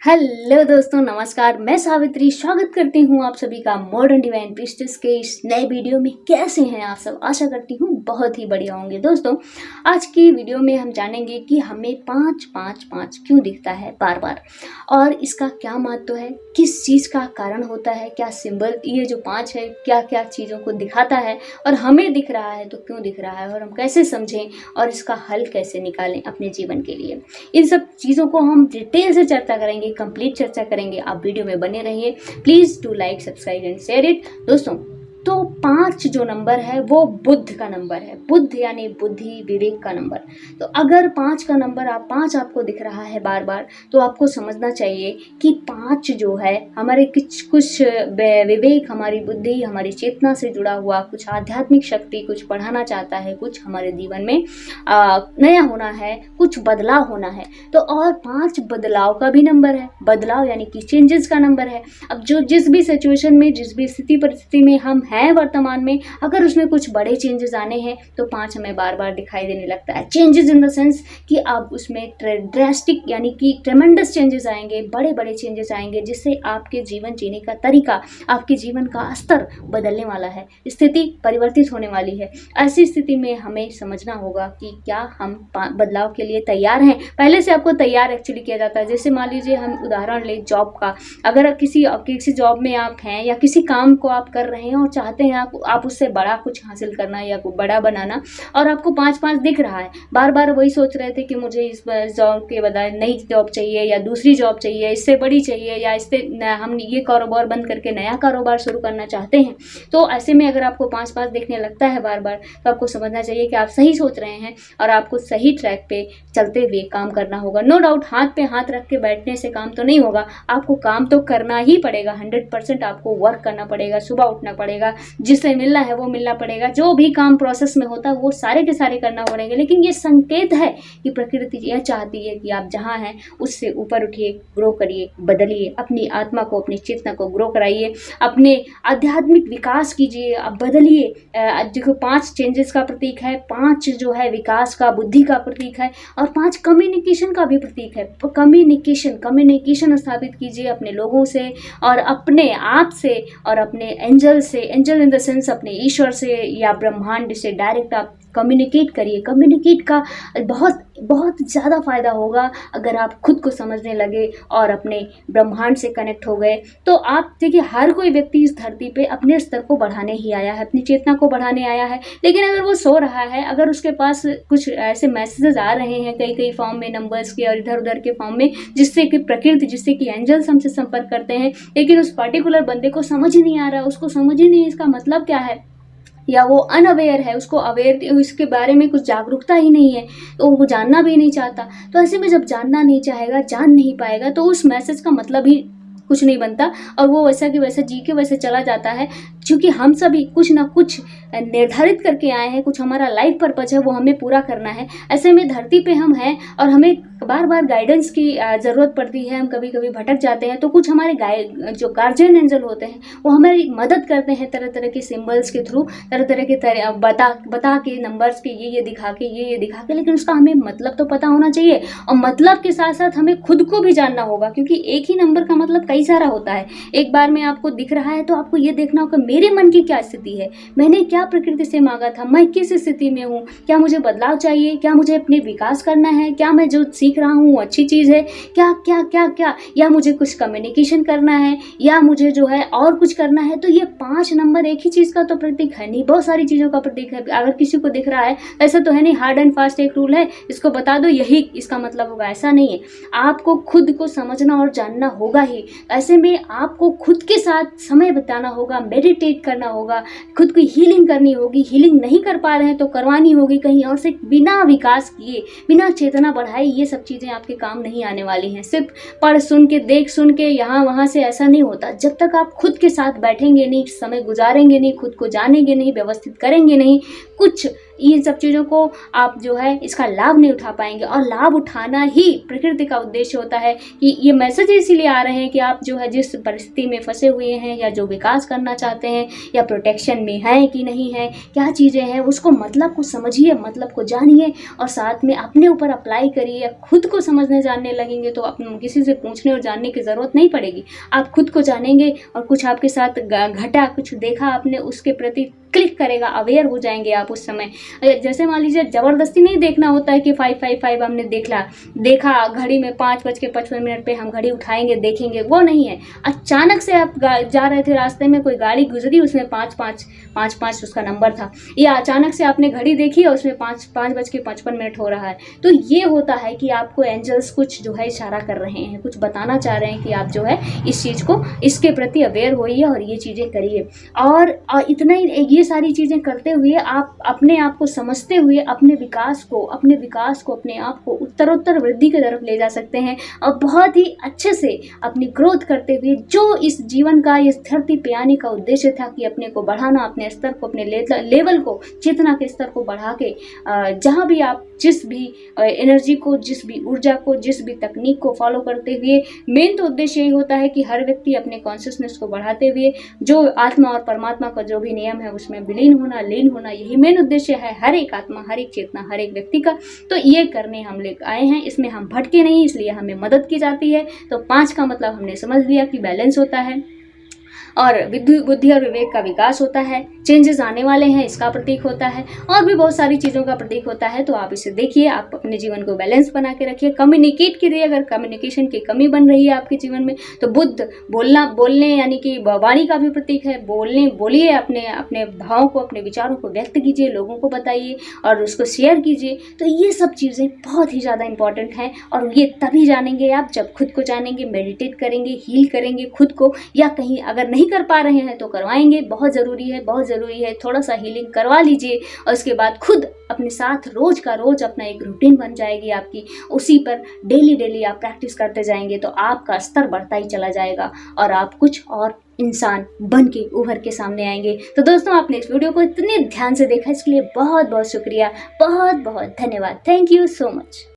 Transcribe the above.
Hello दोस्तों, नमस्कार। मैं सावित्री स्वागत करती हूँ आप सभी का मॉडर्न डिवाइन प्रीस्टेस के इस नए वीडियो में। कैसे हैं आप सब? आशा करती हूँ बहुत ही बढ़िया होंगे। दोस्तों, आज की वीडियो में हम जानेंगे कि हमें 5-5-5 क्यों दिखता है बार बार, और इसका क्या महत्व है, किस चीज़ का कारण होता है, क्या सिंबल ये जो 5 है क्या क्या चीज़ों को दिखाता है, और हमें दिख रहा है तो क्यों दिख रहा है, और हम कैसे समझें और इसका हल कैसे निकालें अपने जीवन के लिए। इन सब चीज़ों को हम डिटेल से चर्चा करेंगे, कंप्लीट चर्चा करेंगे। आप वीडियो में बने रहिए। Please do like, subscribe and share it. दोस्तों, तो 5 जो नंबर है वो बुद्ध का नंबर है। बुद्ध यानी बुद्धि, विवेक का नंबर। तो अगर 5 का नंबर 5 आपको दिख रहा है बार बार, तो आपको समझना चाहिए कि 5 जो है हमारे कुछ विवेक, हमारी बुद्धि, हमारी चेतना से जुड़ा हुआ कुछ आध्यात्मिक शक्ति, कुछ पढ़ाना चाहता है, कुछ हमारे जीवन में नया होना है, कुछ बदलाव होना है। तो और 5 बदलाव का भी नंबर है। बदलाव यानी कि चेंजेस का नंबर है। अब जो जिस भी सिचुएशन में, जिस भी स्थिति परिस्थिति में हम हैं वर्तमान में, अगर उसमें कुछ बड़े चेंजेस आने हैं तो 5 हमें बार बार दिखाई देने लगता है। चेंजेस इन द सेंस कि अब उसमें ड्रास्टिक यानी कि ट्रेमेंडस चेंजेस आएंगे, बड़े बड़े चेंजेस आएंगे, जिससे आपके जीवन जीने का तरीका, आपके जीवन का स्तर बदलने वाला है, स्थिति परिवर्तित होने वाली है। ऐसी स्थिति में हमें समझना होगा कि क्या हम बदलाव के लिए तैयार हैं। पहले से आपको तैयार एक्चुअली किया जाता है। जैसे मान लीजिए हम उदाहरण लें जॉब का। अगर किसी जॉब में आप हैं या किसी काम को आप कर रहे हैं और चाहते हैं आप उससे बड़ा कुछ हासिल करना या बड़ा बनाना, और आपको 5-5 दिख रहा है, बार बार वही सोच रहे थे कि मुझे इस जॉब के बजाय नई जॉब चाहिए या दूसरी जॉब चाहिए, इससे बड़ी चाहिए, या इससे हम ये कारोबार बंद करके नया कारोबार शुरू करना चाहते हैं। तो ऐसे में अगर आपको 5-5 दिखने लगता है बार बार, तो आपको समझना चाहिए कि आप सही सोच रहे हैं और आपको सही ट्रैक पे चलते हुए काम करना होगा। नो डाउट, हाथ पे हाथ रख के बैठने से काम तो नहीं होगा। आपको काम तो करना ही पड़ेगा। 100% आपको वर्क करना पड़ेगा, सुबह उठना पड़ेगा, जिससे मिलना है वो मिलना पड़ेगा, जो भी काम प्रोसेस में होता है वो सारे के सारे करना पड़ेंगे। लेकिन ये संकेत है कि प्रकृति यह चाहती है कि आप जहाँ हैं उससे ऊपर उठिए, ग्रो करिए, बदलिए, अपनी आत्मा को, अपनी चेतना को ग्रो कराइए, अपने आध्यात्मिक विकास कीजिए, आप बदलिए। देखो, 5 चेंजेस का प्रतीक है, 5 जो है विकास का, बुद्धि का प्रतीक है, और 5 कम्युनिकेशन का भी प्रतीक है। कम्युनिकेशन स्थापित कीजिए अपने लोगों से और अपने आप से और अपने एंजल से। एंजल इन द सेंस अपने ईश्वर से या ब्रह्मांड से डायरेक्ट आप कम्युनिकेट करिए। कम्युनिकेट का बहुत बहुत ज़्यादा फ़ायदा होगा अगर आप खुद को समझने लगे और अपने ब्रह्मांड से कनेक्ट हो गए। तो आप देखिए, हर कोई व्यक्ति इस धरती पे अपने स्तर को बढ़ाने ही आया है, अपनी चेतना को बढ़ाने आया है। लेकिन अगर वो सो रहा है, अगर उसके पास कुछ ऐसे मैसेजेस आ रहे हैं कई फॉर्म में, नंबर्स के और इधर उधर के फॉर्म में, जिससे कि प्रकृति, जिससे कि एंजल्स हमसे संपर्क करते हैं, लेकिन उस पर्टिकुलर बंदे को समझ ही नहीं आ रहा, उसको समझ ही नहीं इसका मतलब क्या है, या वो अनअवेयर है, उसको अवेयर, उसके बारे में कुछ जागरूकता ही नहीं है, तो वो जानना भी नहीं चाहता। तो ऐसे में जब जानना नहीं चाहेगा, जान नहीं पाएगा, तो उस मैसेज का मतलब ही कुछ नहीं बनता, और वो वैसा कि वैसा जी के वैसे चला जाता है। क्योंकि हम सभी कुछ ना कुछ निर्धारित करके आए हैं, कुछ हमारा लाइफ पर्पज है, वो हमें पूरा करना है। ऐसे में धरती पे हम हैं और हमें बार बार गाइडेंस की ज़रूरत पड़ती है। हम कभी कभी भटक जाते हैं, तो कुछ हमारे जो गार्जियन एंजल होते हैं वो हमारी मदद करते हैं तरह तरह के सिम्बल्स के थ्रू, तरह तरह के बता के, नंबर्स के ये दिखा के, ये दिखा के। लेकिन उसका हमें मतलब तो पता होना चाहिए, और मतलब के साथ साथ हमें खुद को भी जानना होगा, क्योंकि एक ही नंबर का मतलब कई सारा होता है। एक बार में आपको दिख रहा है तो आपको ये देखना होगा मेरे मन की क्या स्थिति है, मैंने क्या प्रकृति से मांगा था, मैं किस स्थिति में हूँ, क्या मुझे बदलाव चाहिए, क्या मुझे अपने विकास करना है, क्या मैं जो सीख रहा हूँ अच्छी चीज़ है, क्या क्या क्या क्या, या मुझे कुछ कम्युनिकेशन करना है, या मुझे जो है और कुछ करना है। तो ये 5 नंबर एक ही चीज़ का तो प्रतीक है नहीं, बहुत सारी चीज़ों का प्रतीक है। अगर किसी को दिख रहा है, ऐसा तो है नहीं हार्ड एंड फास्ट एक रूल है, इसको बता दो यही इसका मतलब होगा, ऐसा नहीं है। आपको खुद को समझना और जानना होगा ही। ऐसे में आपको खुद के साथ समय बिताना होगा, मेडिटेट करना होगा, खुद की हीलिंग करनी होगी। हीलिंग नहीं कर पा रहे हैं तो करवानी होगी कहीं और से, बिना विकास किए, बिना चेतना बढ़ाए ये सब चीज़ें आपके काम नहीं आने वाली हैं। सिर्फ पढ़ सुन के, देख सुन के, यहाँ वहाँ से ऐसा नहीं होता। जब तक आप खुद के साथ बैठेंगे नहीं, समय गुजारेंगे नहीं, खुद को जानेंगे नहीं, व्यवस्थित करेंगे नहीं, कुछ इन सब चीज़ों को आप जो है इसका लाभ नहीं उठा पाएंगे। और लाभ उठाना ही प्रकृति का उद्देश्य होता है कि ये मैसेज इसीलिए आ रहे हैं कि आप जो है जिस परिस्थिति में फंसे हुए हैं या जो विकास करना चाहते हैं या प्रोटेक्शन में है कि नहीं है, क्या चीज़ें हैं, उसको मतलब को समझिए, मतलब को जानिए और साथ में अपने ऊपर अप्लाई करिए। खुद को समझने जानने लगेंगे तो किसी से पूछने और जानने की ज़रूरत नहीं पड़ेगी। आप खुद को जानेंगे और कुछ आपके साथ घटा, कुछ देखा आपने, उसके प्रति क्लिक करेगा, अवेयर हो जाएंगे आप उस समय। जैसे मान लीजिए ज़बरदस्ती नहीं देखना होता है कि 555 हमने देखा घड़ी में 5:55 पे हम घड़ी उठाएंगे देखेंगे, वो नहीं है। अचानक से आप जा रहे थे, रास्ते में कोई गाड़ी गुजरी, उसमें 5:55 उसका नंबर था, या अचानक से आपने घड़ी देखी और उसमें 5:55 हो रहा है। तो ये होता है कि आपको एंजल्स कुछ जो है इशारा कर रहे हैं, कुछ बताना चाह रहे हैं कि आप जो है इस चीज़ को, इसके प्रति अवेयर होइए और ये चीज़ें करिए। और इतना ही, ये सारी चीज़ें करते हुए आप अपने आप को समझते हुए अपने विकास को अपने आप को उत्तरोत्तर वृद्धि की तरफ ले जा सकते हैं और बहुत ही अच्छे से अपनी ग्रोथ करते हुए, जो इस जीवन का, इस धरती पे आने का उद्देश्य था कि अपने को बढ़ाना, अपने स्तर को, अपने लेवल को, चेतना के स्तर को बढ़ा के जहाँ भी आप जिस भी एनर्जी को, जिस भी ऊर्जा को, जिस भी तकनीक को फॉलो करते हुए, मेन तो उद्देश्य यही होता है कि हर व्यक्ति अपने कॉन्शियसनेस को बढ़ाते हुए जो आत्मा और परमात्मा का जो भी नियम है उसमें विलीन होना, लीन होना, यही मेन उद्देश्य है हर एक आत्मा, हर एक चेतना, हर एक व्यक्ति का। तो ये करने हम लोग आए हैं, इसमें हम भटके नहीं, इसलिए हमें मदद की जाती है। तो 5 का मतलब हमने समझ लिया कि बैलेंस होता है और बुद्धि और विवेक का विकास होता है, चेंजेस आने वाले हैं इसका प्रतीक होता है, और भी बहुत सारी चीज़ों का प्रतीक होता है। तो आप इसे देखिए, आप अपने जीवन को बैलेंस बना के रखिए, कम्युनिकेट करिए। अगर कम्युनिकेशन की कमी बन रही है आपके जीवन में तो बुद्ध बोलने यानी कि वाणी का भी प्रतीक है। बोलिए, अपने भावों को, अपने विचारों को व्यक्त कीजिए, लोगों को बताइए और उसको शेयर कीजिए। तो ये सब चीज़ें बहुत ही ज़्यादा इंपॉर्टेंट हैं और ये तभी जानेंगे आप जब खुद को जानेंगे, मेडिटेट करेंगे, हील करेंगे खुद को, या कहीं अगर नहीं कर पा रहे हैं तो करवाएंगे। बहुत ज़रूरी है, थोड़ा सा हीलिंग करवा लीजिए और उसके बाद खुद अपने साथ रोज का रोज अपना एक रूटीन बन जाएगी आपकी, उसी पर डेली आप प्रैक्टिस करते जाएंगे तो आपका स्तर बढ़ता ही चला जाएगा और आप कुछ और इंसान बन के उभर के सामने आएंगे। तो दोस्तों, आपने इस वीडियो को इतने ध्यान से देखा इसके लिए बहुत बहुत शुक्रिया, बहुत बहुत धन्यवाद। Thank you so much.